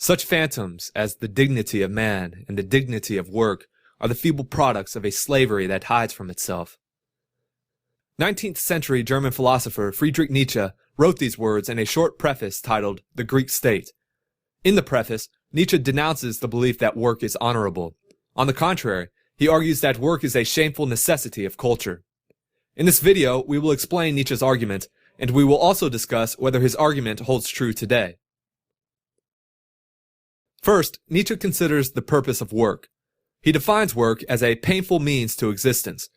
Such phantoms as the dignity of man and the dignity of work are the feeble products of a slavery that hides from itself. 19th century German philosopher Friedrich Nietzsche wrote these words in a short preface titled The Greek State. In the preface, Nietzsche denounces the belief that work is honorable. On the contrary, he argues that work is a shameful necessity of culture. In this video, we will explain Nietzsche's argument, and we will also discuss whether his argument holds true today. First, Nietzsche considers the purpose of work. He defines work as a painful means to existence.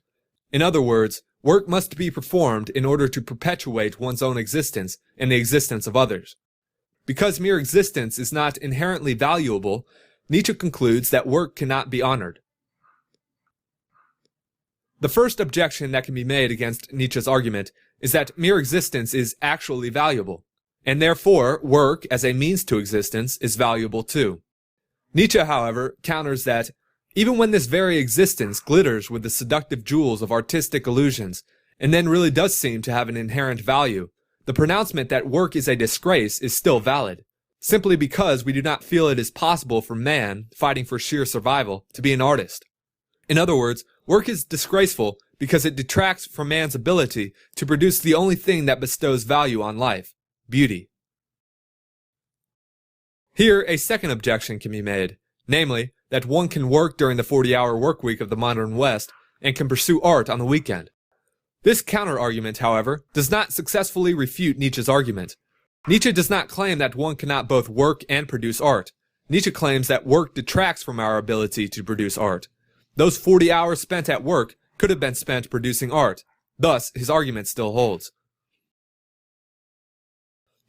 In other words, work must be performed in order to perpetuate one's own existence and the existence of others. Because mere existence is not inherently valuable, Nietzsche concludes that work cannot be honored. The first objection that can be made against Nietzsche's argument is that mere existence is actually valuable, and therefore work as a means to existence is valuable too. Nietzsche, however, counters that even when this very existence glitters with the seductive jewels of artistic illusions, and then really does seem to have an inherent value, the pronouncement that work is a disgrace is still valid, simply because we do not feel it is possible for man, fighting for sheer survival, to be an artist. In other words, work is disgraceful because it detracts from man's ability to produce the only thing that bestows value on life, beauty. Here, a second objection can be made, namely, that one can work during the 40-hour workweek of the modern West and can pursue art on the weekend. This counter-argument, however, does not successfully refute Nietzsche's argument. Nietzsche does not claim that one cannot both work and produce art. Nietzsche claims that work detracts from our ability to produce art. Those 40 hours spent at work could have been spent producing art. Thus, his argument still holds.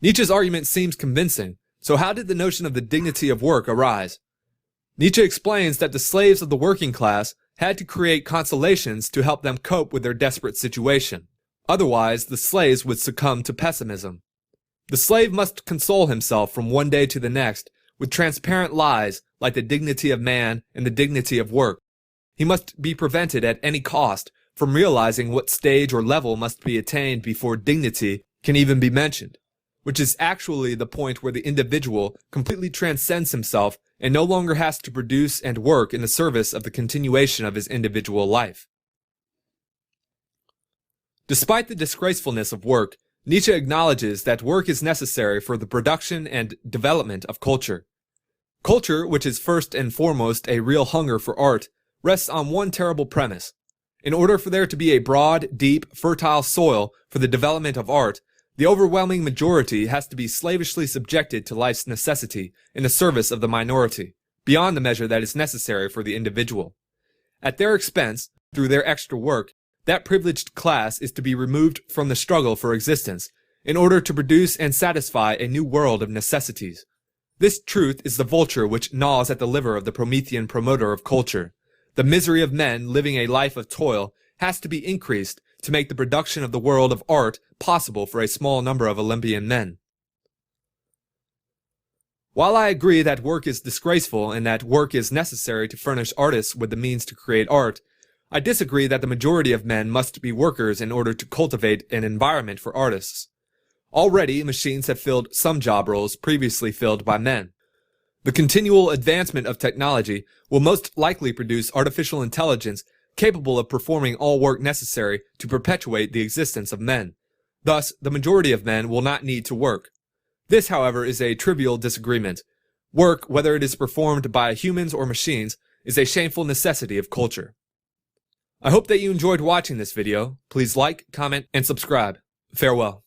Nietzsche's argument seems convincing, so how did the notion of the dignity of work arise? Nietzsche explains that the slaves of the working class had to create consolations to help them cope with their desperate situation. Otherwise, the slaves would succumb to pessimism. The slave must console himself from one day to the next with transparent lies like the dignity of man and the dignity of work. He must be prevented at any cost from realizing what stage or level must be attained before dignity can even be mentioned, which is actually the point where the individual completely transcends himself and no longer has to produce and work in the service of the continuation of his individual life. Despite the disgracefulness of work, Nietzsche acknowledges that work is necessary for the production and development of culture. Culture, which is first and foremost a real hunger for art, rests on one terrible premise. In order for there to be a broad, deep, fertile soil for the development of art, the overwhelming majority has to be slavishly subjected to life's necessity in the service of the minority, beyond the measure that is necessary for the individual. At their expense, through their extra work, that privileged class is to be removed from the struggle for existence, in order to produce and satisfy a new world of necessities. This truth is the vulture which gnaws at the liver of the Promethean promoter of culture. The misery of men living a life of toil has to be increased to make the production of the world of art possible for a small number of Olympian men. While I agree that work is disgraceful and that work is necessary to furnish artists with the means to create art, I disagree that the majority of men must be workers in order to cultivate an environment for artists. Already, machines have filled some job roles previously filled by men. The continual advancement of technology will most likely produce artificial intelligence capable of performing all work necessary to perpetuate the existence of men. Thus, the majority of men will not need to work. This, however, is a trivial disagreement. Work, whether it is performed by humans or machines, is a shameful necessity of culture. I hope that you enjoyed watching this video. Please like, comment, and subscribe. Farewell.